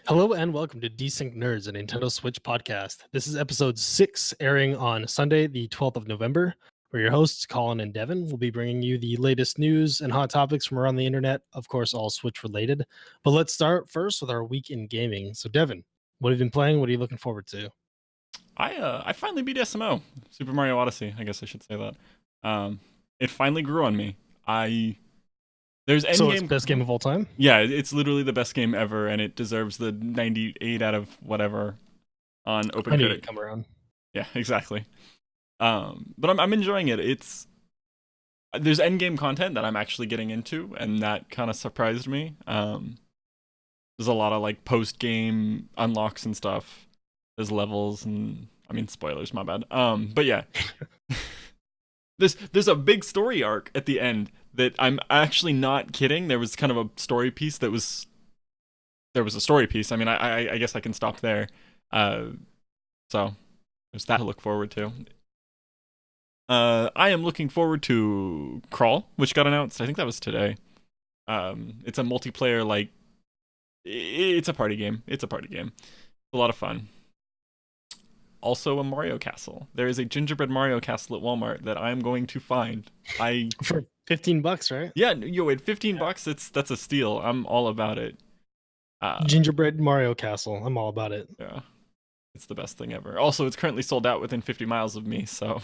Hello and welcome to Desync Nerds, a Nintendo Switch podcast. This is episode 6, airing on Sunday, the 12th of November. Where your hosts, Colin and Devon, will be bringing you the latest news and hot topics from around the internet, of course, all Switch related. But let's start first with our week in gaming. So, Devon, what have you been playing? What are you looking forward to? I finally beat SMO, Super Mario Odyssey. I guess I should say that. It finally grew on me. There's So, it's Endgame. best game of all time? Yeah, it's literally the best game ever, and it deserves the 98 out of whatever on I knew OpenCritic. you'd come around. Yeah, exactly. But I'm enjoying it. There's endgame content that I'm actually getting into, and that kind of surprised me. There's a lot of like post game unlocks and stuff. There's levels and spoilers, my bad. But yeah. There's a big story arc at the end that I'm actually not kidding. There was kind of a story piece there was a story piece. I guess I can stop there. So there's that to look forward to. I am looking forward to Crawl, which got announced. I think that was today. It's a multiplayer, like, it's a party game. It's a lot of fun. Also a Mario Castle. There is a gingerbread Mario Castle at Walmart that I'm going to find. For $15, right? Yeah, yo, at $15, that's a steal. I'm all about it. Gingerbread Mario Castle. I'm all about it. Yeah, it's the best thing ever. Also, it's currently sold out within 50 miles of me, so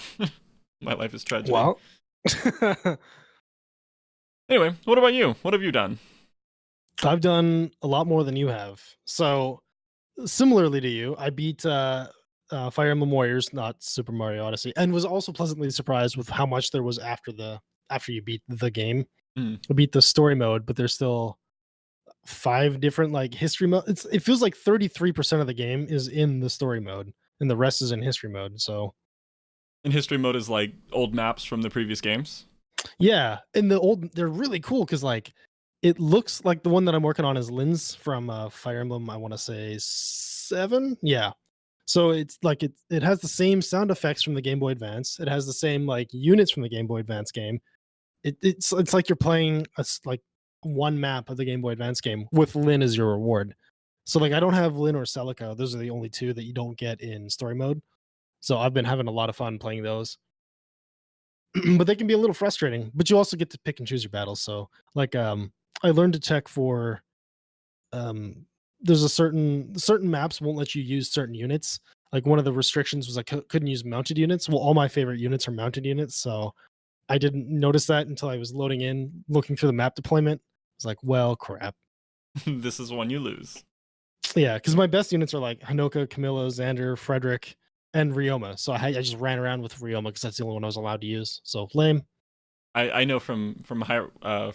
my life is tragic. Wow. Anyway, what about you? What have you done? I've done a lot more than you have. So, similarly to you, I beat Fire Emblem Warriors, not Super Mario Odyssey, and was also pleasantly surprised with how much there was after you beat the game. I beat the story mode, but there's still 5 different like history mode. It feels like 33% of the game is in the story mode, and the rest is in history mode. So, And history mode is like old maps from the previous games. yeah, and they're really cool because like it looks like the one that I'm working on is Lynn's from Fire Emblem. I want to say 7, yeah. So it's like it has the same sound effects from the Game Boy Advance. It has the same like units from the Game Boy Advance game. It's like you're playing like one map of the Game Boy Advance game with Lynn as your reward. So like I don't have Lynn or Celica. Those are the only 2 that you don't get in story mode. So I've been having a lot of fun playing those. But they can be a little frustrating. But you also get to pick and choose your battles. So like I learned to check for um there's a certain maps won't let you use certain units. Like one of the restrictions was I couldn't use mounted units. Well, all my favorite units are mounted units, so I didn't notice that until I was loading in, looking through the map deployment. I was like, well, crap. This is one you lose. Yeah, because my best units are like Hanoka, Camilla, Xander, Frederick, and Ryoma. So I just ran around with Ryoma because that's the only one I was allowed to use. So lame. I know from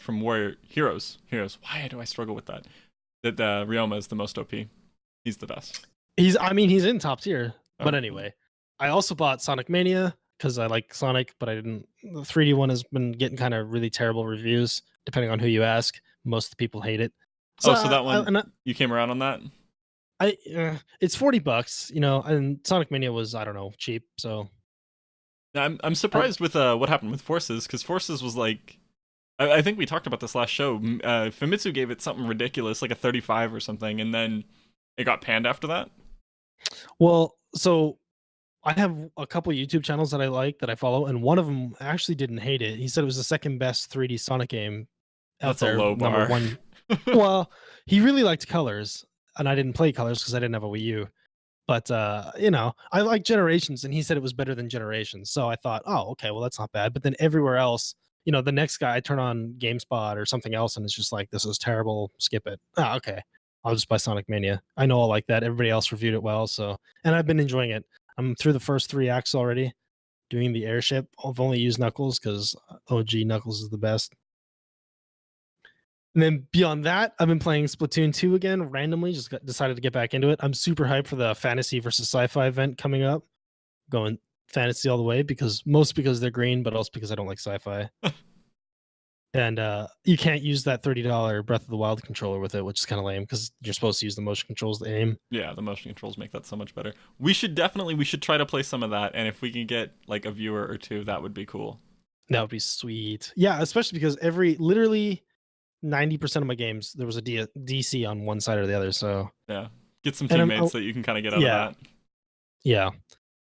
Warrior Heroes. Why do I struggle with that? That Ryoma is the most OP. He's the best. He's in top tier. But Oh. anyway, I also bought Sonic Mania because I like Sonic, but I didn't. The 3D one has been getting kind of really terrible reviews, depending on who you ask. Most of the people hate it. So that one, you came around on that? It's $40, and Sonic Mania was, I don't know, cheap. So I'm surprised with what happened with Forces, because Forces was like, I think we talked about this last show. Famitsu gave it something ridiculous, like a 35 or something, and then it got panned after that. Well, so I have a couple YouTube channels that I like that I follow, and one of them actually didn't hate it. He said it was the second best 3D Sonic game out That's there. a low bar. Number 1. Well, he really liked Colors, and I didn't play Colors because I didn't have a Wii U. But I like Generations, and he said it was better than Generations. So I thought, oh, okay, well that's not bad. But then everywhere else, the next guy, I turn on GameSpot or something else, and it's just like, this is terrible. Skip it. Ah, okay. I'll just buy Sonic Mania. I know I'll like that. Everybody else reviewed it well, so, and I've been enjoying it. I'm through the first 3 acts already, doing the airship. I've only used Knuckles because OG Knuckles is the best. And then beyond that, I've been playing Splatoon 2 again randomly. Decided to get back into it. I'm super hyped for the fantasy versus sci-fi event coming up. Going fantasy all the way because they're green, but also because I don't like sci-fi. And you can't use that $30 Breath of the Wild controller with it, which is kind of lame because you're supposed to use the motion controls to aim. Yeah, the motion controls make that so much better. We should try to play some of that, and if we can get like a viewer or 2, that would be cool. That would be sweet. Yeah, especially because literally 90% of my games there was a DC on one side or the other. So Yeah. Get some and teammates that you can kind of get out of yeah, that. yeah.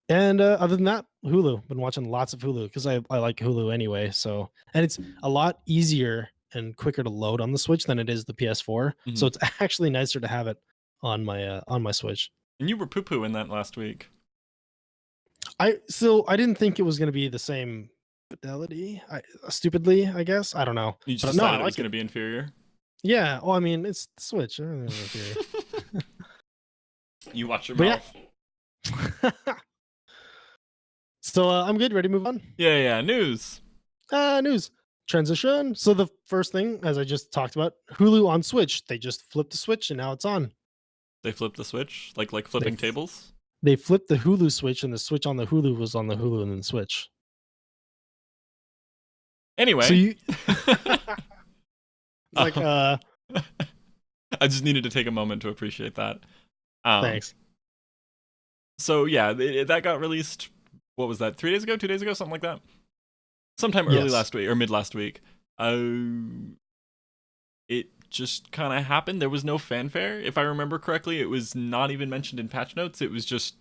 And other than that, Hulu. Been watching lots of Hulu because I like Hulu anyway. So and it's a lot easier and quicker to load on the Switch than it is the PS4. So Mhm. it's actually nicer to have it on my Switch. And you were poo-poo in that last week. I didn't think it was going to be the same fidelity. Stupidly, I guess. I don't know, You just but no, I decided it was like going it. to be inferior. Yeah. Oh, I mean, it's the Switch. I don't know if You watch your but yeah. mouth. So I'm good. Ready to move on? Yeah. News. News transition. So the first thing, as I just talked about, Hulu on Switch. They just flipped the switch and now it's on. They flipped the switch, like They flipping f- tables. they flipped the Hulu switch and the switch on the Hulu was on the Hulu and then Switch. So Anyway. you, it's like Um, I just needed to take a moment to appreciate that. thanks. So yeah, that got released. What was that? 3 days ago? 2 days ago? Something like that. Sometime early Yes. last week or mid last week. It just kind of happened. There was no fanfare. If I remember correctly, it was not even mentioned in patch notes. It was just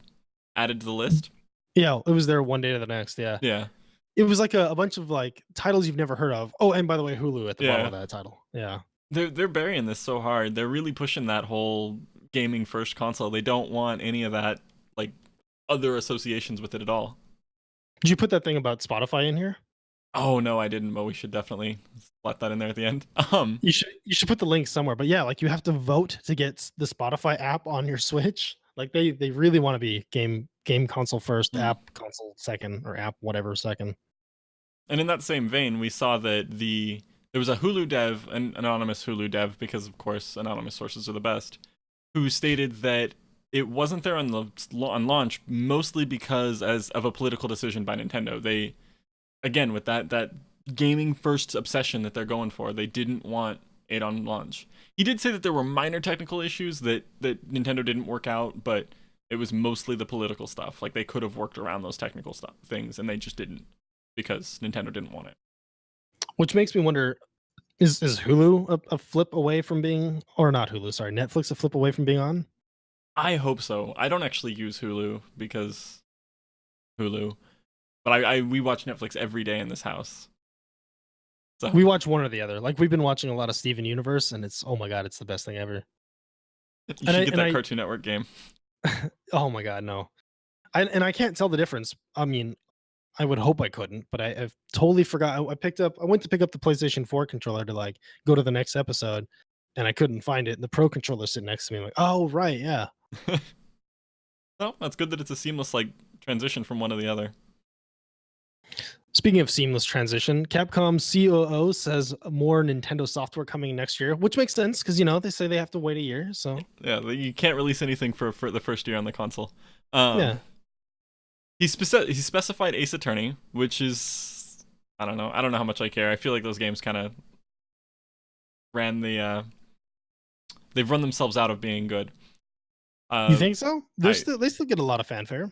added to the list. Yeah, it was there one day to the next. Yeah. Yeah. It was like a bunch of like titles you've never heard of. Oh, and by the way, Hulu at the bottom Yeah. of that title. Yeah. They're burying this so hard. They're really pushing that whole gaming first console. They don't want any of that like other associations with it at all. Did you put that thing about Spotify in here? Oh no, I didn't, but we should definitely let that in there at the end. You should put the link somewhere. But yeah, like you have to vote to get the Spotify app on your Switch. Like they really want to be game console first, Hmm. app console second, or app whatever second. And in that same vein, we saw that there was a Hulu dev, an anonymous Hulu dev, because of course anonymous sources are the best, who stated that it wasn't there on launch mostly because as of a political decision by Nintendo. They, again, with that gaming first obsession that they're going for, they didn't want it on launch. He did say that there were minor technical issues that Nintendo didn't work out, but it was mostly the political stuff. Like they could have worked around those technical things, and they just didn't because Nintendo didn't want it. Which makes me wonder: is Hulu a flip away from being, or not Hulu? Sorry, Netflix a flip away from being on? I hope so. I don't actually use Hulu because Hulu, but I we watch Netflix every day in this house. So We watch one or the other. Like we've been watching a lot of Steven Universe, and it's, oh my god, it's the best thing ever. you And should I get and that I Cartoon Network game. oh my god, no. I can't tell the difference. I mean, I would hope I couldn't, but I've totally forgot. I went to pick up the PlayStation 4 controller to like go to the next episode, and I couldn't find it. And the Pro controller sitting next to me. I'm like, oh right, yeah. Well, that's good that it's a seamless like transition from one to the other. Speaking of seamless transition, Capcom COO says more Nintendo software coming next year, which makes sense because they say they have to wait a year. So Yeah, you can't release anything for the first year on the console. yeah, He specified Ace Attorney, which is I don't know. I don't know how much I care. I feel like those games kind of ran the they've run themselves out of being good. you think so? I- They still get a lot of fanfare.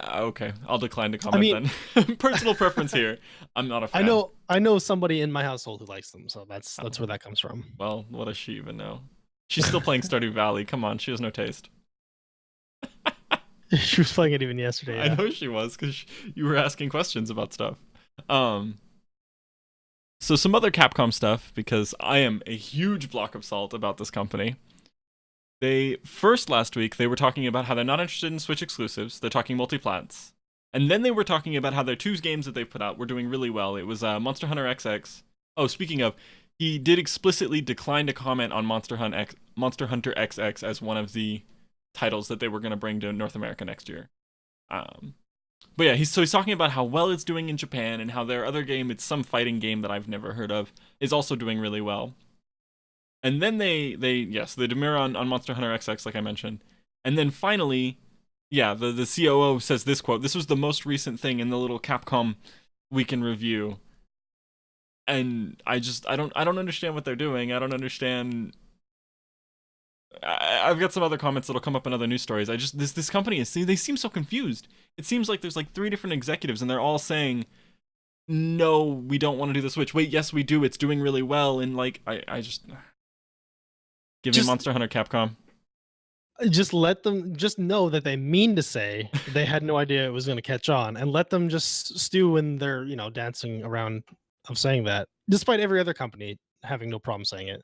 Okay, I'll decline to I comment then. Personal preference here. I'm not a fan. I know somebody in my household who likes them, so that's where that comes from. Well, what does she even know? She's still playing Stardew Valley. Come on, she has no taste. She was playing it even yesterday. I Yeah. know she was because you were asking questions about stuff. So some other Capcom stuff because I am a huge block of salt about this company. They first last week they were talking about how they're not interested in Switch exclusives. They're talking multi-plats. And then they were talking about how their two games that they've put out were doing really well. It was Monster Hunter XX. Oh, speaking of, he did explicitly decline to comment on Monster Hunter XX as one of the titles that they were going to bring to North America next year. But yeah, he's talking about how well it's doing in Japan and how their other game, it's some fighting game that I've never heard of, is also doing really well. And then they demur on Monster Hunter XX, like I mentioned. And then finally, yeah, the COO says this quote. This was the most recent thing in the little Capcom Week in Review. And I don't understand what they're doing. I don't understand. I've got some other comments that'll come up in other news stories. This company they seem so confused. It seems like there's like 3 different executives and they're all saying no, we don't want to do the Switch. Wait, yes, we do. It's doing really well. And like, I just give me Just Monster Hunter, Capcom. just let them just know that they mean to say they had no idea it was going to catch on, and let them just stew in their dancing around of saying that, despite every other company having no problem saying it.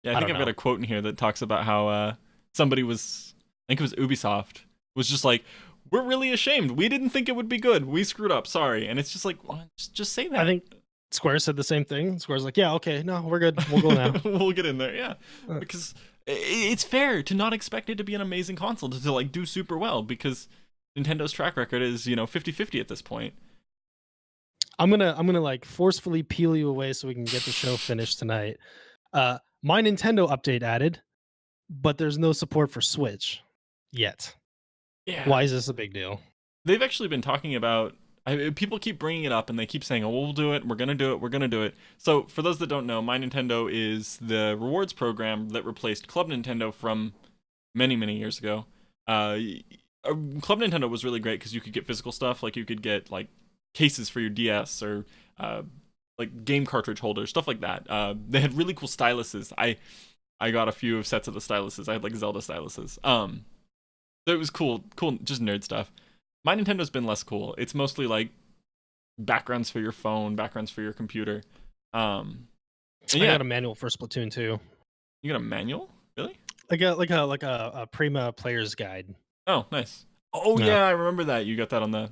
Yeah, I I think don't I've got know. a quote in here that talks about how somebody was, I think it was Ubisoft, was just like, we're really ashamed. We didn't think it would be good. We screwed up. Sorry. And it's just like, well, just say I that. think Square said the same thing. Square's like, yeah, okay, no, we're good. We'll go now. We'll get in there. Yeah. Uh, Because it's fair to not expect it to be an amazing console to like do super well because Nintendo's track record is, 50-50 at this point. I'm gonna like forcefully peel you away so we can get the show finished tonight. My Nintendo update added, but there's no support for Switch yet. Yeah. Why is this a big deal? They've actually been talking about people keep bringing it up and they keep saying, "Oh, we'll do it. We're gonna do it. We're gonna do it." So, for those that don't know, My Nintendo is the rewards program that replaced Club Nintendo from many, many years ago. Club Nintendo was really great because you could get physical stuff, like you could get like cases for your DS or like game cartridge holders, stuff like that. They had really cool styluses. I got a few of sets of the styluses. I had like Zelda styluses. So it was cool, just nerd stuff. My Nintendo's been less cool. It's mostly like backgrounds for your phone, backgrounds for your computer. And I yeah, got a manual for Splatoon 2. you got a manual? Really? Like a Prima player's guide. Oh, nice. Oh Yeah. yeah, I remember that. You got that on the. I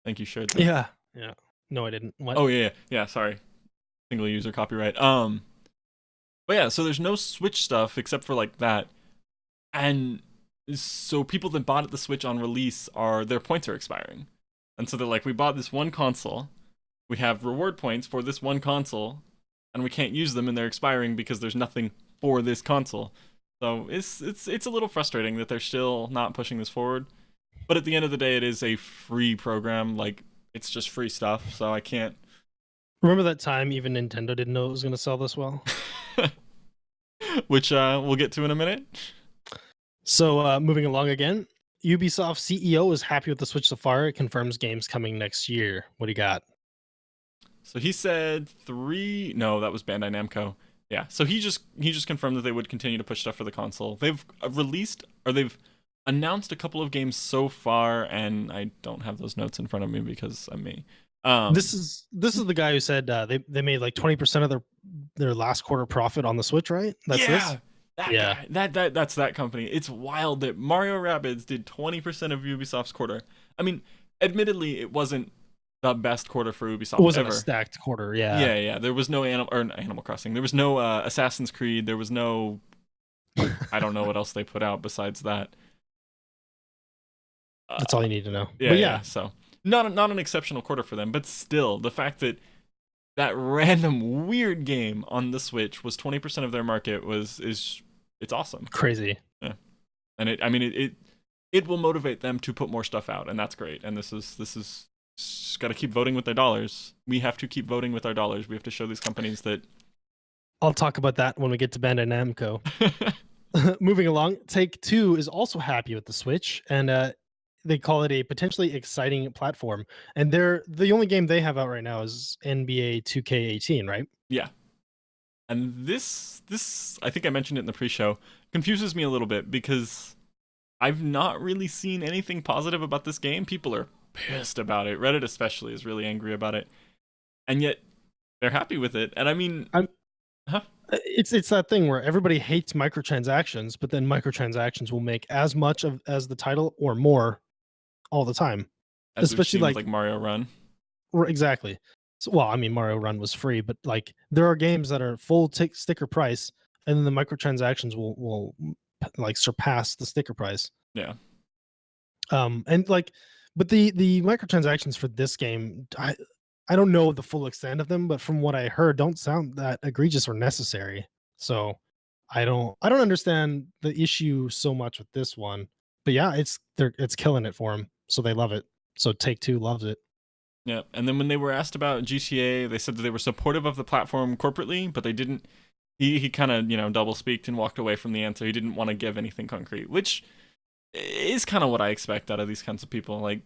think you shared that. Yeah. Yeah. No, I didn't. What? Oh yeah. Sorry, single user copyright. But yeah, so there's no Switch stuff except for like that, and so people that bought the Switch on release their points are expiring, and so they're like, we bought this one console, we have reward points for this one console, and we can't use them, and they're expiring because there's nothing for this console. So it's a little frustrating that they're still not pushing this forward. But at the end of the day, it is a free program. Like it's just free stuff. So I can't. Remember that time even Nintendo didn't know it was going to sell this well? Which we'll get to in a minute. So moving along again, Ubisoft CEO is happy with the Switch so far. It confirms games coming next year. What do you got? So he said 3. No, that was Bandai Namco. Yeah. So he just confirmed that they would continue to push stuff for the console. They've they've announced a couple of games so far, and I don't have those notes in front of me because I'm me. This is the guy who said they made like 20% of their last quarter profit on the Switch, right? That's yeah, this. that Yeah, guy. That's that company. It's wild that Mario Rabbids did 20% of Ubisoft's quarter. I mean, admittedly, it wasn't the best quarter for Ubisoft it wasn't ever. a stacked quarter. Yeah, Yeah. There was no Animal Crossing. There was no Assassin's Creed. There was no. I don't know what else they put out besides that. that's all you need to know. Yeah, But yeah, so not an exceptional quarter for them, but still, the fact that that random weird game on the Switch was 20% of their market it's awesome. crazy. Yeah, and it will motivate them to put more stuff out, and that's great. And this is just got to keep voting with their dollars. We have to keep voting with our dollars. We have to show these companies that. I'll talk about that when we get to Bandai Namco. Moving along, Take-Two is also happy with the Switch, and they call it a potentially exciting platform. And the only game they have out right now is NBA 2K18, right? Yeah. And this I think I mentioned it in the pre-show, confuses me a little bit because I've not really seen anything positive about this game. People are pissed about it. Reddit especially is really angry about it. And yet they're happy with it. And I mean, It's that thing where everybody hates microtransactions, but then microtransactions will make as much as the title or more all the time. as we've Especially seen with like Mario Run. exactly. So, well, I mean, Mario Run was free, but like there are games that are full sticker price, and then the microtransactions will like surpass the sticker price. Yeah. And like, but the microtransactions for this game, I don't know the full extent of them, but from what I heard, don't sound that egregious or necessary. So I don't understand the issue so much with this one. But yeah, it's killing it for them, so they love it. So Take-Two loves it. Yeah. And then when they were asked about GTA, they said that they were supportive of the platform corporately, but they didn't. He kind of double speaked and walked away from the answer. He didn't want to give anything concrete, which is kind of what I expect out of these kinds of people. Like,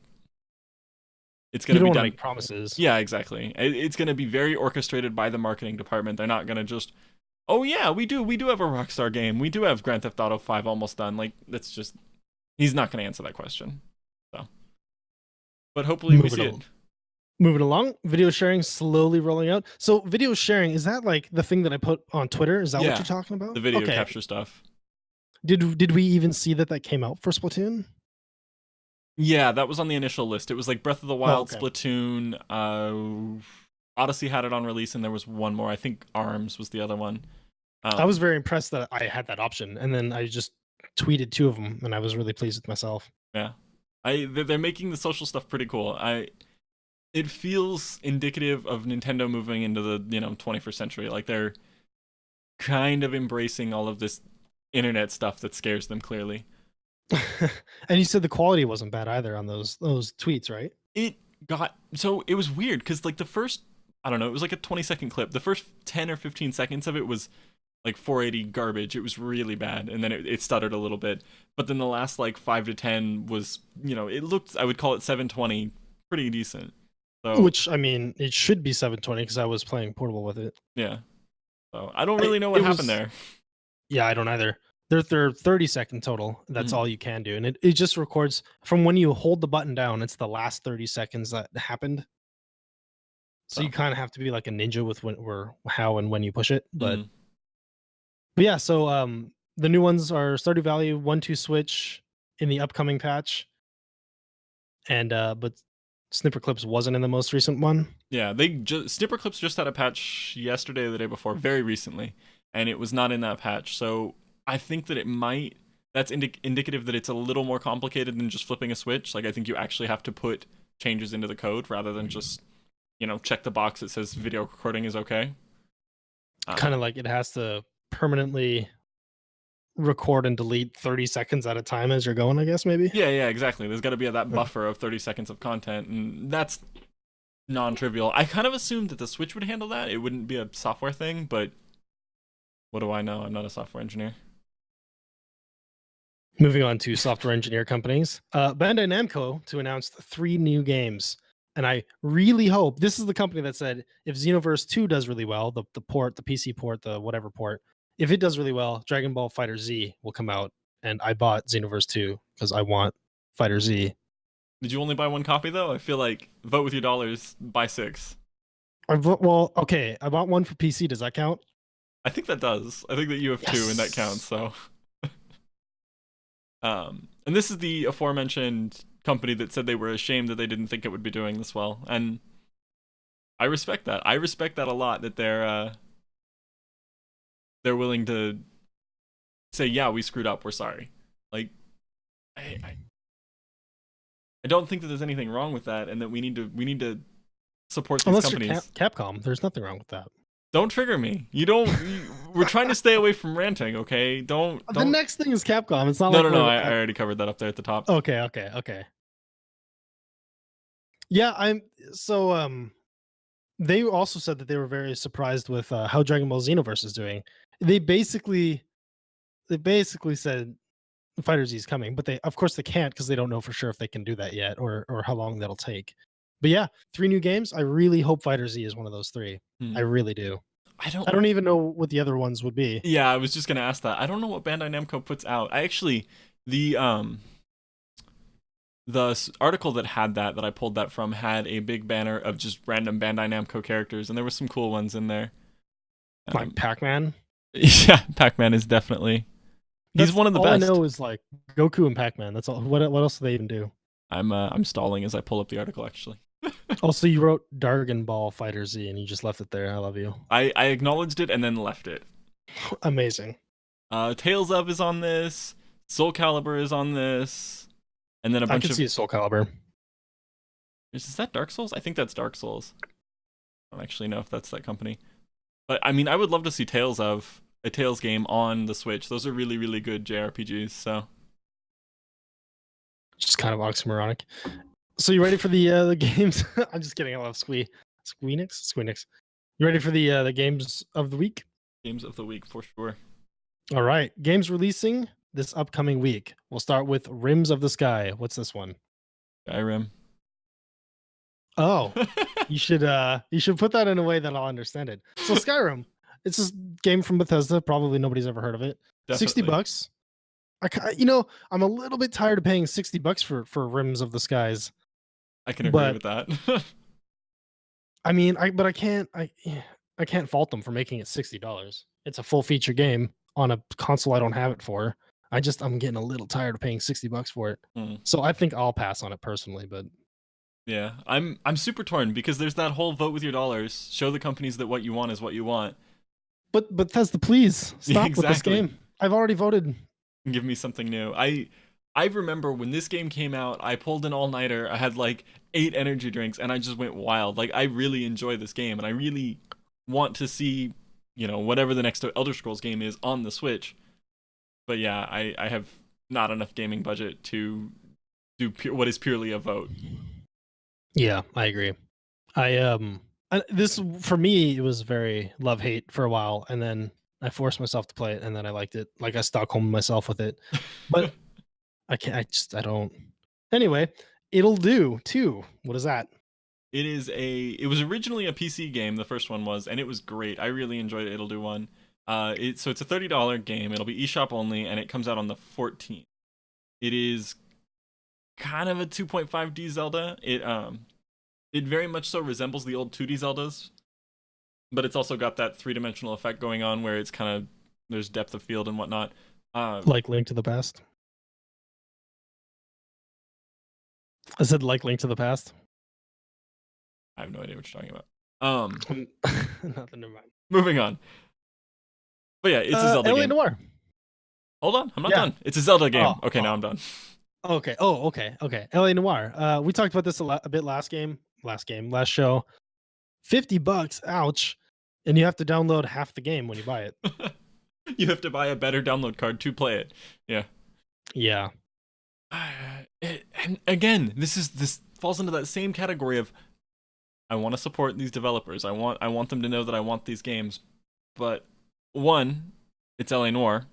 It's You going to don't be want to done. make promises. Yeah, exactly. It's going to be very orchestrated by the marketing department. They're not going to just, oh yeah, we do have a Rockstar game. We do have Grand Theft Auto 5 almost done. Like that's just he's not going to answer that question. So, but hopefully we Moving see along. it. Moving along, video sharing slowly rolling out. So video sharing, is that like the thing that I put on Twitter? Is that what Yeah, you're talking about? the video Okay. capture stuff. Did we even see that came out for Splatoon? Yeah, that was on the initial list. It was like Breath of the Oh, Wild, okay. Splatoon, Odyssey had it on release, and there was one more. I think Arms was the other one. I was very impressed that I had that option, and then I just tweeted 2 of them, and I was really pleased with myself. Yeah, they're making the social stuff pretty cool. It feels indicative of Nintendo moving into the 21st century. Like they're kind of embracing all of this internet stuff that scares them. Clearly, And you said the quality wasn't bad either on those tweets, right? it it was weird because like the first, I don't know, it was like a 20-second clip. The first 10 or 15 seconds of it was like 480 garbage. It was really bad, and then it stuttered a little bit. But then the last like 5 to 10 was, it looked, I would call it 720, pretty decent. So, Which, I mean, it should be 720 because I was playing portable with it. yeah. So I don't really know what happened there. Yeah, I don't either. They're 30-second total. That's all you can do, and it just records from when you hold the button down. It's the last 30 seconds that happened. So you kind of have to be like a ninja with how and when you push it. But yeah, so the new ones are Stardew Valley 1-2 Switch in the upcoming patch, and but Snipper Clips wasn't in the most recent one. Yeah, Snipper Clips just had a patch yesterday or the day before, very recently, and it was not in that patch. So I think that that's indicative that it's a little more complicated than just flipping a switch. Like I think you actually have to put changes into the code rather than just check the box that says video recording is okay. Kind of like it has to permanently record and delete 30 seconds at a time as you're going, I guess, maybe. Yeah, exactly. There's got to be that buffer of 30 seconds of content, and that's non-trivial. I kind of assumed that the Switch would handle that. It wouldn't be a software thing, but what do I know? I'm not a software engineer. Moving on to software engineer companies, Bandai Namco to announce 3 new games. And I really hope this is the company that said if Xenoverse 2 does really well, the port, the PC port, the whatever port, if it does really well, Dragon Ball Fighter Z will come out. And I bought Xenoverse 2 because I want Fighter Z. Did you only buy 1 copy though? I feel like vote with your dollars, buy 6. Well, okay, I bought 1 for PC. Does that count? I think that does. I think that you have 2 and that counts. So, and this is the aforementioned company that said they were ashamed that they didn't think it would be doing this well, and I respect that. I respect that a lot, that they're willing to say, yeah, we screwed up, we're sorry. Like I don't think that there's anything wrong with that, and that we need to support these Unless companies. you're Capcom, there's nothing wrong with that. Don't trigger me. We're trying to stay away from ranting, okay? Don't. The next thing is Capcom. It's not No. I already covered that up there at the top. Okay. Yeah, they also said that they were very surprised with how Dragon Ball Xenoverse is doing. They basically said Fighter Z is coming, but of course they can't because they don't know for sure if they can do that yet or how long that'll take. But yeah, 3 new games. I really hope Fighter Z is one of those 3. I really do. I don't even know what the other ones would be. Yeah, I was just gonna ask that. I don't know what Bandai Namco puts out. I actually the article that had that I pulled that from had a big banner of just random Bandai Namco characters, and there were some cool ones in there. Like Pac-Man. Yeah, Pac-Man is definitely. He's one of the best. All I know is like Goku and Pac-Man. That's all. What else do they even do? I'm stalling as I pull up the article actually. Also, you wrote Dragon Ball Fighter Z and you just left it there. I love you. I acknowledged it and then left it. Amazing. Tales of is on this. Soul Calibur is on this. And then a bunch I can see a Soul Calibur. Is that Dark Souls? I think that's Dark Souls. I don't actually know if that's that company. But I mean, I would love to see Tales of a Tales game on the Switch. Those are really, really good JRPGs, so. Just kind of oxymoronic. So you ready for the games? I'm just kidding. I love Squeenix. You ready for the games of the week? Games of the week for sure. All right. Games releasing this upcoming week. We'll start with Rims of the Sky. What's this one? Skyrim. Oh, you should put that in a way that I'll understand it. So Skyrim, it's this game from Bethesda. Probably nobody's ever heard of it. 60 Definitely. bucks. I'm a little bit tired of paying 60 bucks for Rims of the Skies, I can agree but with that. I mean, I can't fault them for making it $60. It's a full feature game on a console I don't have it for. I'm getting a little tired of paying 60 bucks for it. Hmm. So I think I'll pass on it personally, but Yeah, I'm super torn because there's that whole vote with your dollars. Show the companies that what you want is what you want. Bethesda, please Yeah, stop with this exactly. game. I've already voted. Give me something new. I remember when this game came out, I pulled an all-nighter. I had like 8 energy drinks and I just went wild. Like I really enjoy this game and I really want to see, whatever the next Elder Scrolls game is on the Switch. But yeah, I have not enough gaming budget to do what is purely a vote. Yeah, I agree. This for me it was very love hate for a while, and then I forced myself to play it, and then I liked it. Like I Stockholmed myself with it, but I can't. I don't. Anyway, it'll do too. What is that? It was originally a PC game, the first one was, and it was great. I really enjoyed it. It'll do one. So it's a $30 game. It'll be eShop only, and it comes out on the 14th. It is kind of a 2.5D Zelda. It very much so resembles the old 2D Zeldas, but it's also got that three-dimensional effect going on where it's kind of there's depth of field and whatnot. Like Link to the Past. I said like Link to the Past. I have no idea what you're talking about. Nothing. Never mind. Moving on. But yeah, it's a Zelda LA game. Noir. Hold on, I'm not Yeah. done. It's a Zelda game. Oh. Okay, now I'm done. Okay. Oh, okay. Okay. LA Noir. We talked about this a bit last show. $50. Ouch. And you have to download half the game when you buy it. You have to buy a better download card to play it. Yeah. Yeah. And again, this falls into that same category of I want to support these developers. I want them to know that I want these games. But one, it's LA Noire.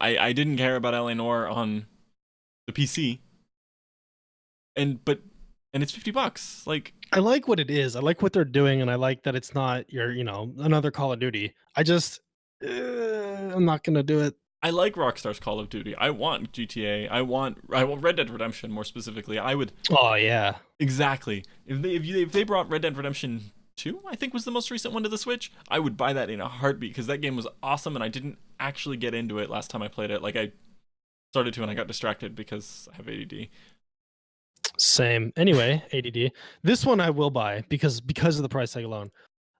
I didn't care about LA Noire on the PC. And it's $50. Like I like what it is. I like what they're doing, and I like that it's not another Call of Duty. I'm not gonna do it. I like Rockstar's Call of Duty. I want GTA. I want Red Dead Redemption more specifically. I would Oh yeah. exactly if they brought Red Dead Redemption 2, I think was the most recent one to the Switch. I would buy that in a heartbeat because that game was awesome, and I didn't actually get into it last time I played it. Like I started to, and I got distracted because I have ADD. Same. Anyway, ADD. This one I will buy because of the price tag alone.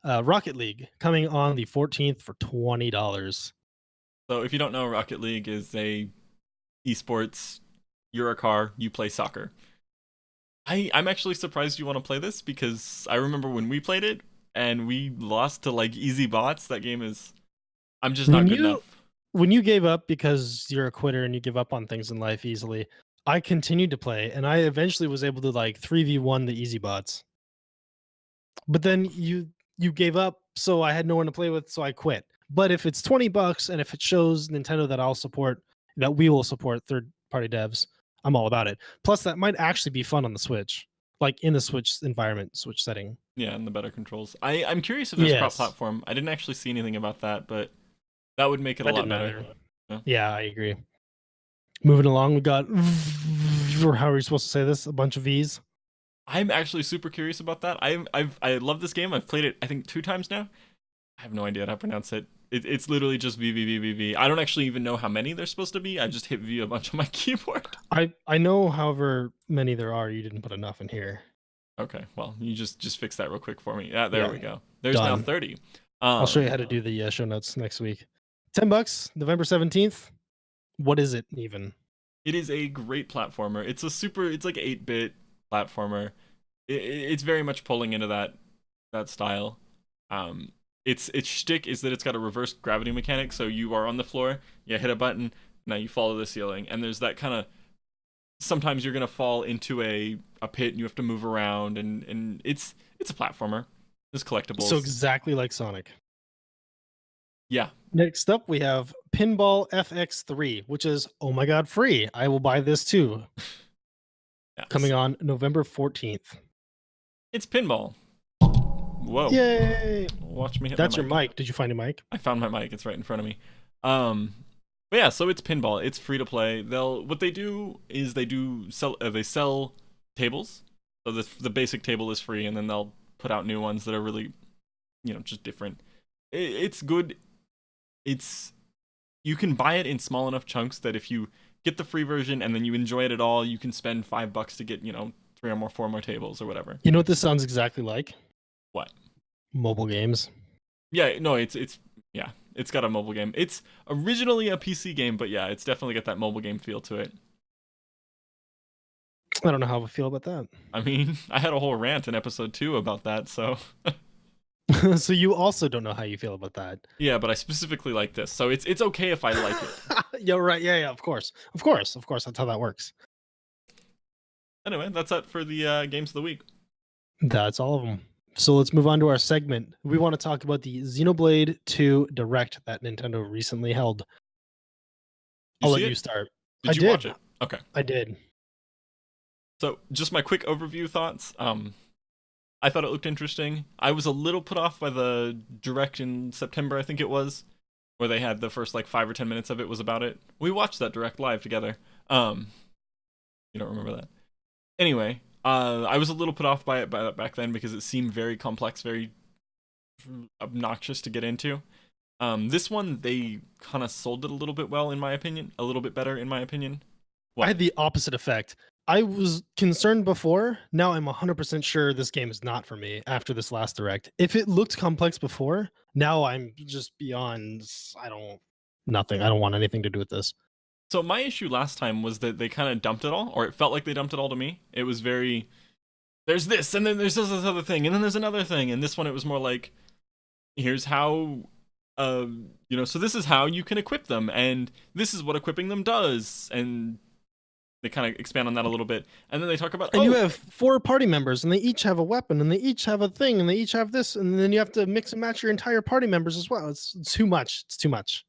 Rocket League coming on the 14th for $20. So if you don't know, Rocket League is a esports. You're a car, you play soccer. I'm actually surprised you want to play this because I remember when we played it and we lost to like easy bots. That game is I'm just not good enough. When you gave up because you're a quitter and you give up on things in life easily, I continued to play and I eventually was able to like 3v1 the easy bots. But then you gave up, so I had no one to play with, so I quit. But if it's $20 and if it shows Nintendo that we will support third party devs, I'm all about it. Plus, that might actually be fun on the Switch, like in the Switch environment, Switch setting. Yeah, and the better controls. I'm curious if there's cross-platform. I didn't actually see anything about that, but that would make it a lot better. Yeah, I agree. Moving along, we got or how are you supposed to say this? A bunch of V's. I'm actually super curious about that. I love this game. I've played it I think 2 times now. I have no idea how to pronounce it. It's literally just V V V V V. I don't actually even know how many there's supposed to be. I just hit V a bunch on my keyboard. I know however many there are. You didn't put enough in here. Okay, well, you just fix that real quick for me. Yeah, there we go. There's Done. now 30. I'll show you how to do the show notes next week. $10, November 17th. What is it even? It is a great platformer. It's like 8-bit platformer. It's very much pulling into that style. Its shtick is that it's got a reverse gravity mechanic, so you are on the floor, you hit a button, now you follow the ceiling, and there's that kind of sometimes you're gonna fall into a pit and you have to move around, and it's a platformer. There's collectibles. So exactly like Sonic. Yeah. Next up, we have Pinball FX3, which is, oh my god, free. I will buy this too. Yes. Coming on November 14th. It's pinball. Whoa. Yay! Watch me hit my That's your mic. mic. Did you find a mic? I found my mic. It's right in front of me. Um, but yeah, so it's pinball. It's free to play. What they do is they sell tables. So the basic table is free, and then they'll put out new ones that are really, just different. It's good. It's You can buy it in small enough chunks that if you get the free version and then you enjoy it at all, you can spend $5 to get 4 more tables or whatever. You know what this sounds exactly like? What? Mobile games. Yeah, no, it's got a mobile game. It's originally a PC game, but yeah, it's definitely got that mobile game feel to it. I don't know how I feel about that. I mean, I had a whole rant in episode 2 about that, so So you also don't know how you feel about that. yeah, but I specifically like this, so it's okay if I like it. Yeah, right. Yeah, of course. Of course. Of course. That's how that works. Anyway, that's it for the games of the week. That's all of them. So let's move on to our segment. We want to talk about the Xenoblade 2 Direct that Nintendo recently held. I'll let you start. Did you watch it? Okay. I did. So, just my quick overview thoughts. I thought it looked interesting. I was a little put off by the Direct in September, I think it was, where they had the first 5 or 10 minutes of it was about it. We watched that Direct live together. You don't remember that? Anyway, I was a little put off by it back then because it seemed very complex, very obnoxious to get into. This one, they kind of sold it a little bit well, in my opinion. A little bit better, in my opinion. What? I had the opposite effect. I was concerned before. Now I'm 100% sure this game is not for me after this last Direct. If it looked complex before, now I'm just beyond. I don't want anything to do with this. So my issue last time was that they kind of dumped it all, or it felt like they dumped it all to me. It was very, there's this, and then there's this other thing, and then there's another thing. And this one, it was more like, here's how, so this is how you can equip them, and this is what equipping them does. And they kind of expand on that a little bit. And then they talk about, and you have 4 party members, and they each have a weapon, and they each have a thing, and they each have this, and then you have to mix and match your entire party members as well. It's too much. It's too much.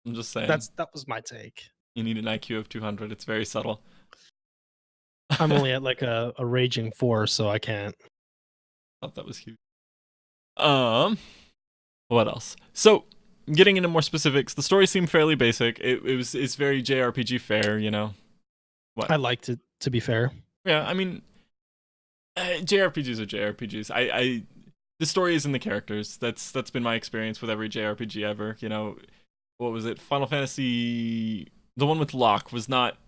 I'm just saying. That was my take. You need an IQ of 200. It's very subtle. I'm only at a raging 4, so I can't. I thought that was huge. What else? So, getting into more specifics, the story seemed fairly basic. It's very JRPG fare, What? I liked it, to be fair. Yeah, I mean, JRPGs are JRPGs. The story is in the characters. That's been my experience with every JRPG ever. What was it? Final Fantasy. The one with Locke was not.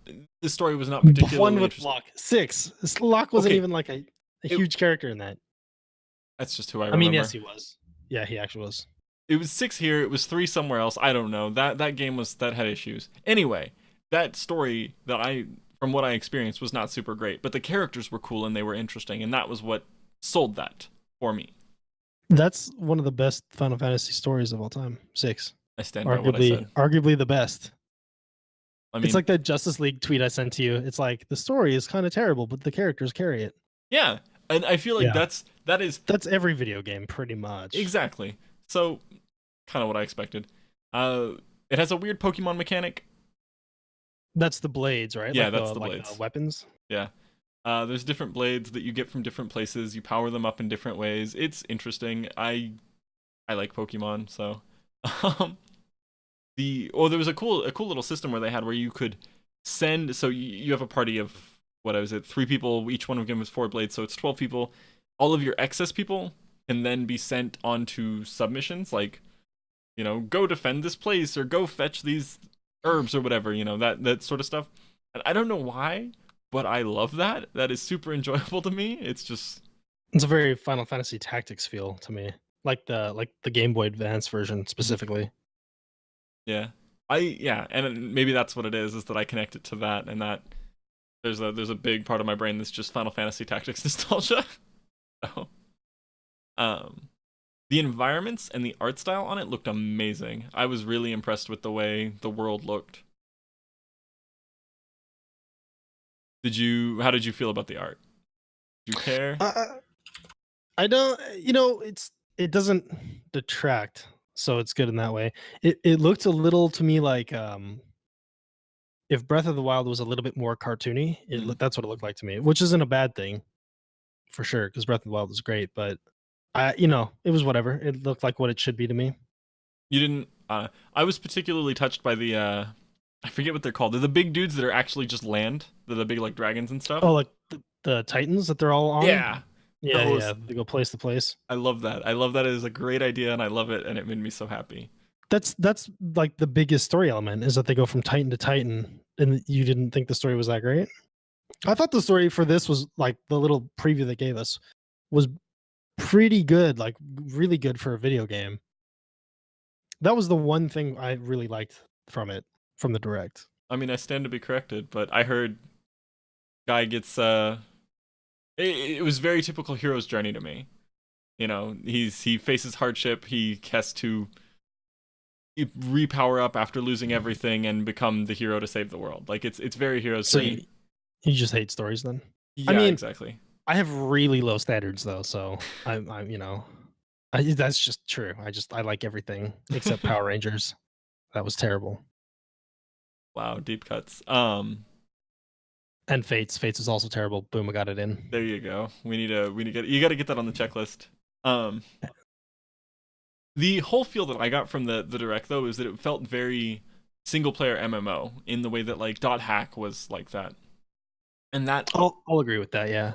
The story was not particularly. The one with Locke 6. Locke wasn't even a huge character in that. That's just who I remember. I mean, yes, he was. Yeah, he actually was. It was 6 here. It was 3 somewhere else. I don't know. That game had issues. Anyway, that story from what I experienced, was not super great. But the characters were cool and they were interesting, and that was what sold that for me. That's one of the best Final Fantasy stories of all time. 6. I stand by what I said. Arguably the best. I mean, it's like that Justice League tweet I sent to you. It's like the story is kind of terrible, but the characters carry it. Yeah, and I feel like that's every video game pretty much. Exactly. So, kind of what I expected. It has a weird Pokemon mechanic. That's the blades, right? Yeah, that's the blades. Weapons. Yeah. There's different blades that you get from different places. You power them up in different ways. It's interesting. I like Pokemon, so. There was a cool little system where they had where you could send. So you have a party of 3 people. Each one of them is 4 blades, so it's 12 people. All of your excess people can then be sent onto submissions, like, go defend this place or go fetch these herbs or whatever. That sort of stuff. And I don't know why, but I love that. That is super enjoyable to me. It's a very Final Fantasy Tactics feel to me, like the Game Boy Advance version specifically. Yeah, and maybe that's what it is that I connect it to that, and that there's a big part of my brain that's just Final Fantasy Tactics nostalgia. So, the environments and the art style on it looked amazing. I was really impressed with the way the world looked. How did you feel about the art? Did you care? I don't. It doesn't detract. So it's good in that way. It looked a little to me like if Breath of the Wild was a little bit more cartoony, that's what it looked like to me, which isn't a bad thing. for sure, because Breath of the Wild was great, but it was whatever. It looked like what it should be to me. You didn't. I was particularly touched by the. I forget what they're called. They're the big dudes that are actually just land. They're the big like dragons and stuff. Oh, like the Titans that they're all Yeah, on. Yeah, yeah, those. they go place to place. I love that. I love that. It is a great idea, and I love it, and it made me so happy. That's like the biggest story element is that they go from Titan to Titan, and you didn't think the story was that great. I thought the story for this was like the little preview they gave us was pretty good, like really good for a video game. That was the one thing I really liked from the direct. I mean, I stand to be corrected, but I heard guy gets it was very typical hero's journey to me. You know, he faces hardship. He has to repower up after losing everything and become the hero to save the world. Like it's very hero's So journey. you just hate stories then? I Yeah, mean, exactly. I have really low standards though, so that's just true. I like everything except Power Rangers. That was terrible. Wow, deep cuts. And Fates is also terrible. Boom, I got it in. There you go. We need to get you got to get that on the checklist. Um, the whole feel that I got from the direct though is that it felt very single player MMO in the way that like Dot Hack was like that. And that I'll agree with that. Yeah.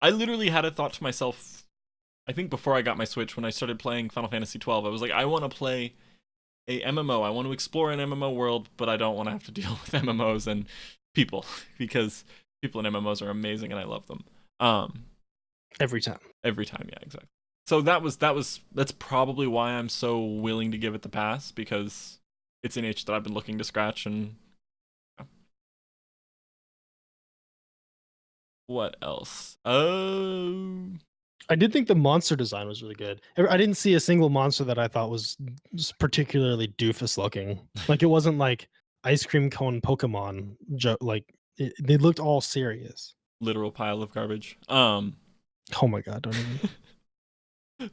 I literally had a thought to myself, I think before I got my Switch when I started playing Final Fantasy 12. I was like, I want to play a MMO. I want to explore an MMO world, but I don't want to have to deal with MMOs and people because people in MMOs are amazing and I love them. Every time. Every time, yeah, exactly. So that's probably why I'm so willing to give it the pass because it's an itch that I've been looking to scratch and what else? I did think the monster design was really good. I didn't see a single monster that I thought was particularly doofus looking. Like it wasn't like ice cream cone Pokemon. They looked all serious. Literal pile of garbage. Oh my god! Don't even.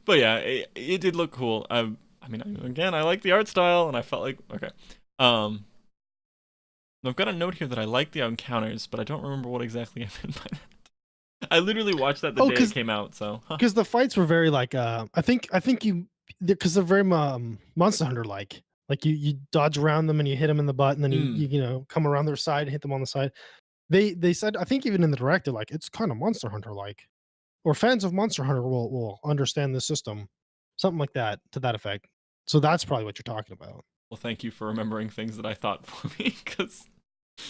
But yeah, it did look cool. I mean, again, I like the art style, and I felt like okay. I've got a note here that I like the encounters, but I don't remember what exactly I meant by that. I literally watched that the day it came out, so because the fights were very like I think you because they're very Monster Hunter like you dodge around them and you hit them in the butt and then you come around their side and hit them on the side. They said I think even in the director like it's kind of Monster Hunter like, or fans of Monster Hunter will understand the system, something like that to that effect. So that's probably what you're talking about. well, thank you for remembering things that I thought for me because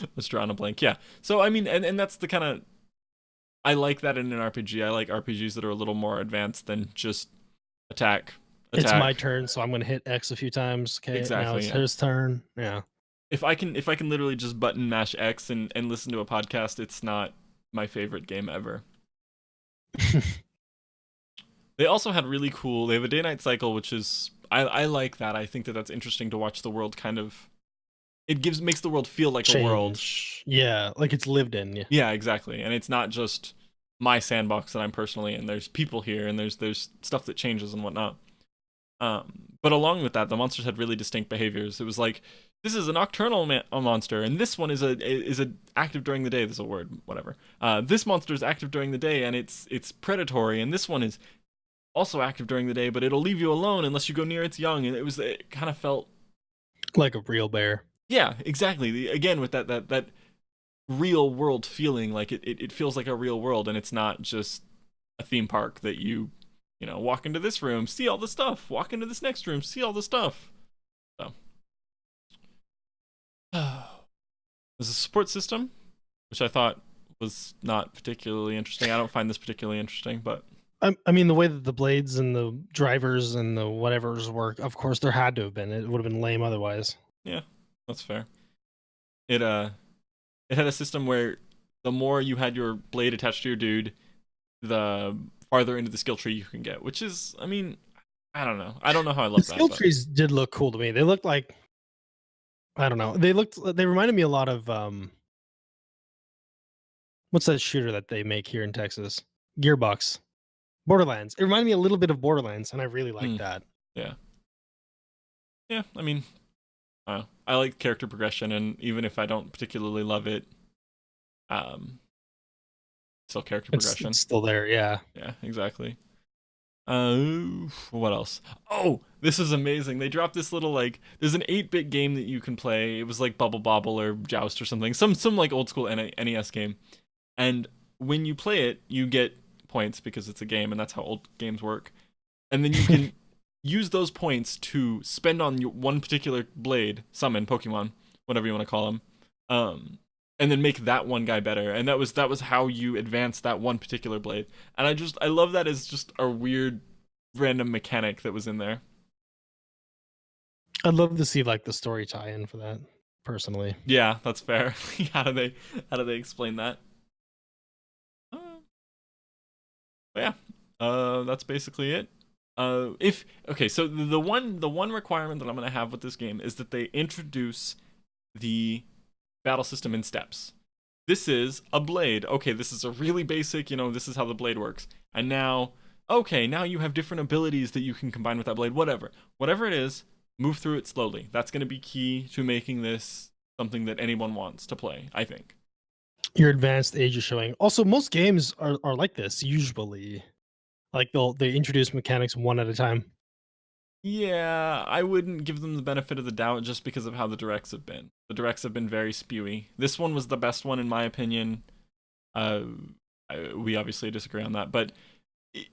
I was drawing a blank. Yeah, so I mean, and that's the kind of I like that in an RPG. I like RPGs that are a little more advanced than just attack. It's my turn, so I'm gonna hit X a few times. Okay, exactly, now it's his turn. Yeah. If I can literally just button mash X and listen to a podcast, it's not my favorite game ever. They also had really cool. They have a day-night cycle, which is I like that. I think that that's interesting to watch the world kind of. It makes the world feel like a world. Yeah, like it's lived in. Yeah, exactly. And it's not just my sandbox that I'm personally in. There's people here, and there's stuff that changes and whatnot. But along with that, the monsters had really distinct behaviors. It was like this is a nocturnal monster, and this one is a active during the day. There's a word, whatever. This monster is active during the day, and it's predatory, and this one is also active during the day, but it'll leave you alone unless you go near its young. And it kind of felt like a real bear. Yeah, exactly. Again, with that real world feeling, like it feels like a real world, and it's not just a theme park that you walk into this room, see all the stuff, walk into this next room, see all the stuff. So there's a support system, which I thought was not particularly interesting. I don't find this particularly interesting, but I mean the way that the blades and the drivers and the whatevers work, of course there had to have been. It would have been lame otherwise. Yeah, that's fair. It had a system where the more you had your blade attached to your dude, the farther into the skill tree you can get, which is, I mean, I don't know. I don't know how I love that. The skill trees did look cool to me. They looked like, I don't know. They reminded me a lot of what's that shooter that they make here in Texas? Gearbox. Borderlands. It reminded me a little bit of Borderlands, and I really liked that. Yeah. Yeah, I mean, I like character progression, and even if I don't particularly love it, still character It's progression. still there, yeah. Yeah, exactly. What else? Oh, this is amazing. They dropped this little like there's an 8-bit game that you can play. It was like Bubble Bobble or Joust or something. Some like old school NES game. And when you play it, you get points because it's a game and that's how old games work. And then you can use those points to spend on one particular blade, summon Pokemon, whatever you want to call them. And then make that one guy better. And that was how you advance that one particular blade. And I love that as just a weird random mechanic that was in there. I'd love to see like the story tie-in for that, personally. Yeah, that's fair. How do they explain that? But yeah, that's basically it. If okay, so the one requirement that I'm gonna have with this game is that they introduce the battle system in steps. This is a blade. Okay, this is a really basic, this is how the blade works. And now, okay, now you have different abilities that you can combine with that blade. Whatever it is, move through it slowly. That's going to be key to making this something that anyone wants to play, I think. Your advanced age is showing. Also, most games are like this usually. Like they introduce mechanics one at a time. Yeah, I wouldn't give them the benefit of the doubt just because of how the directs have been. The directs have been very spewy. This one was the best one in my opinion. Uh, we obviously disagree on that, but it,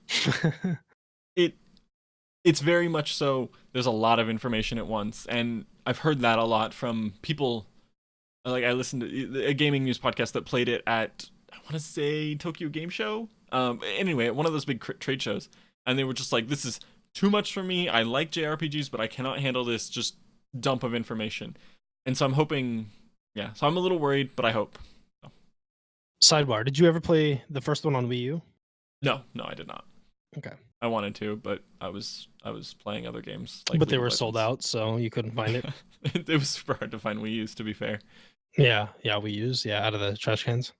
it it's very much so. There's a lot of information at once, and I've heard that a lot from people. Like I listened to a gaming news podcast that played it at I want to say Tokyo Game Show. Anyway, at one of those big trade shows, and they were just like, "This is too much for me. I like JRPGs, but I cannot handle this just dump of information." And so I'm hoping, yeah. So I'm a little worried, but I hope. So. Sidebar: did you ever play the first one on Wii U? No, I did not. Okay. I wanted to, but I was playing other games. Like But they League of were sold Legends. out, so you couldn't find it. It was super hard to find Wii U's, to be fair. Yeah, Wii U's, yeah, out of the trash cans.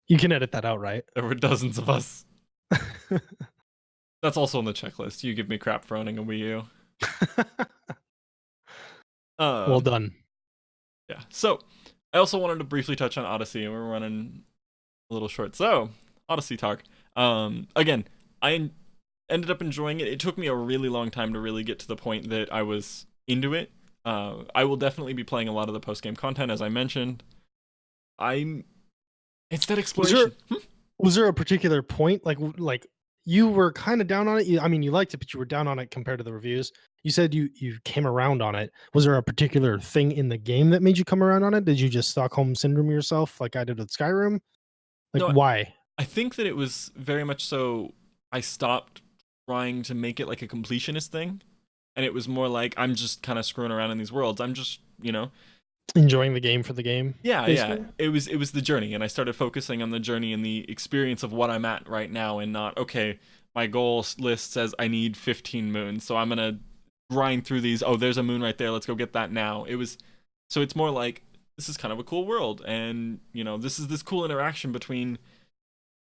You can edit that out, right? There were dozens of us. That's also on the checklist. You give me crap for owning a Wii U. Well done. Yeah. So I also wanted to briefly touch on Odyssey, and we're running a little short. So Odyssey talk. Again, I ended up enjoying it. It took me a really long time to really get to the point that I was into it. I will definitely be playing a lot of the post game content, as I mentioned. It's that exploration. Was there a particular point, like you were kind of down on it? I mean, you liked it, but you were down on it compared to the reviews. You said you came around on it. Was there a particular thing in the game that made you come around on it? Did you just Stockholm syndrome yourself, like I did with Skyrim? Like, No, why? I think that it was very much so. I stopped trying to make it like a completionist thing, and it was more like I'm just kind of screwing around in these worlds. I'm just, Enjoying the game for the game? yeah, basically? yeah. It was the journey, and I started focusing on the journey and the experience of what I'm at right now, and not okay. My goal list says I need 15 moons, so I'm gonna grind through these. Oh, there's a moon right there. Let's go get that now. So it's more like this is kind of a cool world, and this is this cool interaction between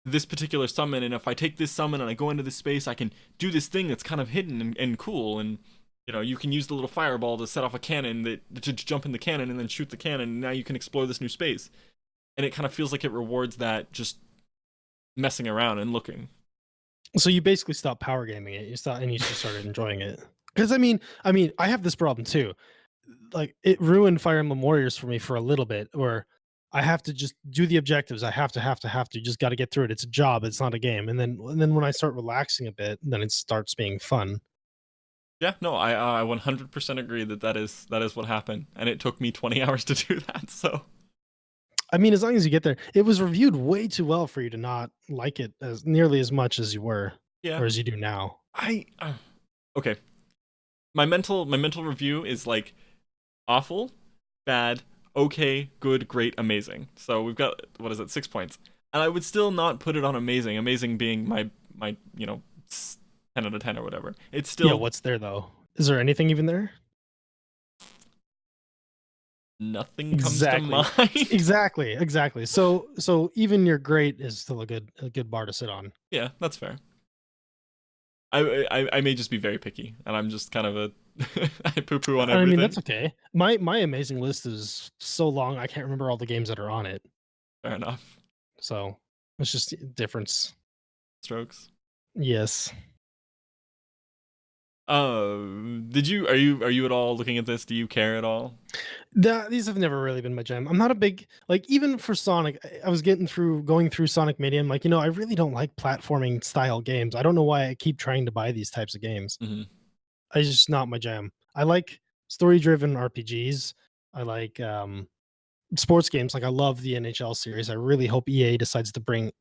this particular summon, and if I take this summon and I go into this space, I can do this thing that's kind of hidden and cool, and you can use the little fireball to set off a cannon to jump in the cannon and then shoot the cannon, and now you can explore this new space. And it kind of feels like it rewards that just messing around and looking. So you basically stopped power gaming it. You stopped and you just started enjoying it. Because I mean, I have this problem too. Like it ruined Fire Emblem Warriors for me for a little bit, where I have to just do the objectives. I have to. Just got to get through it. It's a job. It's not a game. And then when I start relaxing a bit, then it starts being fun. Yeah, no, I 100% agree that is what happened, and it took me 20 hours to do that. So, I mean, as long as you get there, it was reviewed way too well for you to not like it as nearly as much as you were, yeah, or as you do now. Okay, my mental review is like awful, bad, okay, good, great, amazing. So we've got, what is it, 6 points, and I would still not put it on amazing. Amazing being my 10 out of 10 or whatever. It's still, Yeah, what's there though? Is there anything even there? nothing comes to mind. Exactly. So even your great is still a good bar to sit on. Yeah, that's fair. I may just be very picky, and I'm just kind of a I poo-poo on everything. I mean, that's okay. My amazing list is so long I can't remember all the games that are on it. Fair enough. So it's just a difference. Strokes. Yes. Are you at all looking at this? Do you care at all? These have never really been my jam. I'm not a big like even for Sonic. I was going through Sonic Mania. I'm like, I really don't like platforming style games. I don't know why I keep trying to buy these types of games. Mm-hmm. It's just not my jam. I like story driven RPGs. I like sports games. Like I love the NHL series. I really hope EA decides to bring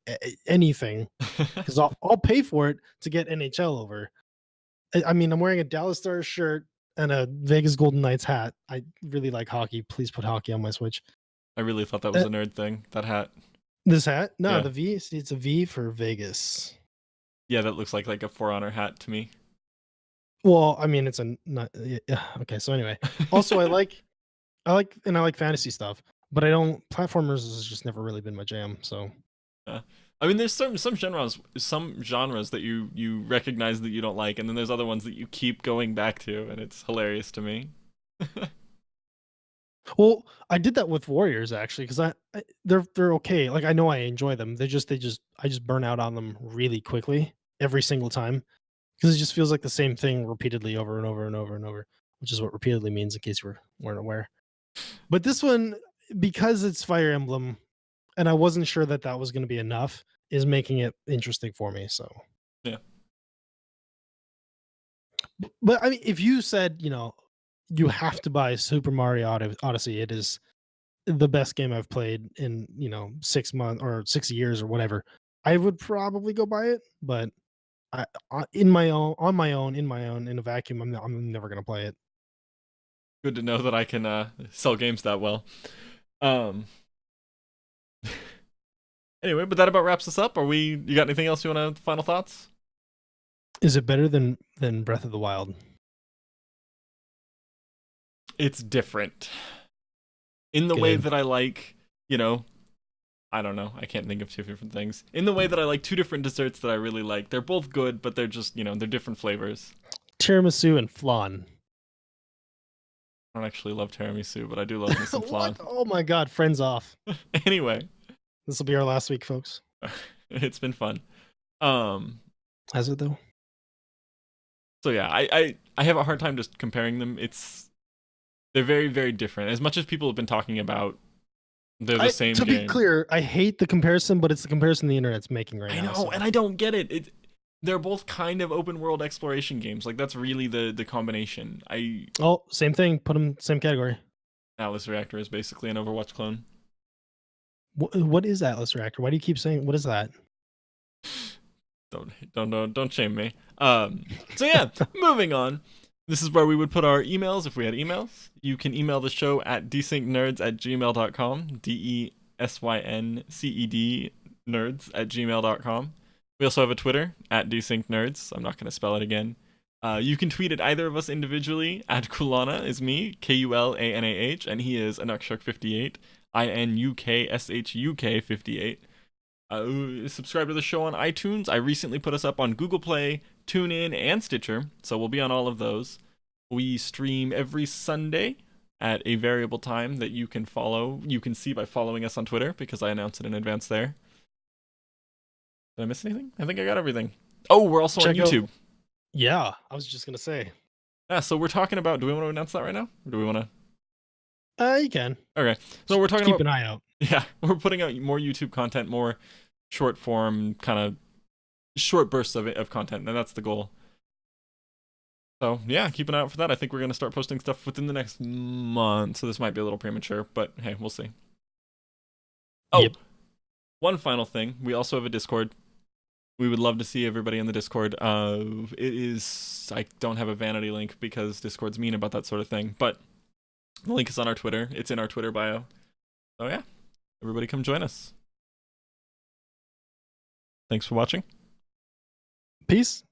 anything because I'll pay for it to get NHL over. I mean, I'm wearing a Dallas Stars shirt and a Vegas Golden Knights hat. I really like hockey. Please put hockey on my Switch. I really thought that was a nerd thing. That hat. This hat? No, Yeah. the V. See, it's a V for Vegas. Yeah, that looks like a For Honor hat to me. Well, I mean, it's a not. Yeah, okay. So anyway, also I like fantasy stuff, but I don't. Platformers has just never really been my jam. So Yeah. I mean, there's some genres that you recognize that you don't like, and then there's other ones that you keep going back to, and it's hilarious to me. well, I did that with Warriors actually because they're okay. Like I know I enjoy them. I just burn out on them really quickly every single time because it just feels like the same thing repeatedly over and over and over and over, which is what repeatedly means in case you weren't aware. But this one, because it's Fire Emblem, and I wasn't sure that that was going to be enough, is making it interesting for me. So Yeah. but I mean, if you said you have to buy Super Mario Odyssey, it is the best game I've played in 6 months or 6 years or whatever. I would probably go buy it, but in my own, on my own, in my own, in a vacuum, I'm never gonna play it. Good to know that I can sell games that well. Um. Anyway, but that about wraps us up. You got anything else you want to final thoughts? Is it better than Breath of the Wild? It's different in the way Good. that I like, I don't know. I can't think of two different things. In the way that I like two different desserts that I really like. They're both good, but they're just, they're different flavors. Tiramisu and flan. I don't actually love tiramisu, but I do love me some flan. Oh my god, friends off. Anyway, This will be our last week, folks. it's been fun. Um, Has it though? So yeah, I have a hard time just comparing them. They're very, very different. As much as people have been talking about they're the same to game. be clear, I hate the comparison, but it's the comparison the internet's making right now. I know, So. and I don't get it. They're both kind of open world exploration games. Like that's really the combination. Same thing. Put them same category. Atlas Reactor is basically an Overwatch clone. What is Atlas Reactor? Why do you keep saying what is that? Don't shame me. So yeah, moving on. This is where we would put our emails if we had emails. You can email the show at desyncnerds@gmail.com. DESYNCED nerds@gmail.com. We also have a Twitter at desyncnerds. I'm not going to spell it again. You can tweet at either of us individually. At Kulana is me, KULANAH, and he is Inukshuk58, INUKSHUK58. Subscribe to the show on iTunes. I recently put us up on Google Play, TuneIn, and Stitcher, so we'll be on all of those. We stream every Sunday at a variable time that you can follow. You can see by following us on Twitter, because I announce it in advance there. Did I miss anything? I think I got everything. Oh, we're also on YouTube. Yeah, I was just going to say. Yeah, so we're talking about... Do we want to announce that right now? Or do we want to... You can. Okay, so we're talking Keep an eye out. Yeah, we're putting out more YouTube content, more short form, kind of short bursts of content, and that's the goal. So yeah, keep an eye out for that. I think we're gonna start posting stuff within the next month, so this might be a little premature, but hey, we'll see. Oh, yep. One final thing. We also have a Discord. We would love to see everybody in the Discord. I don't have a vanity link because Discord's mean about that sort of thing, but the link is on our Twitter. It's in our Twitter bio. So yeah, everybody come join us. Thanks for watching. Peace.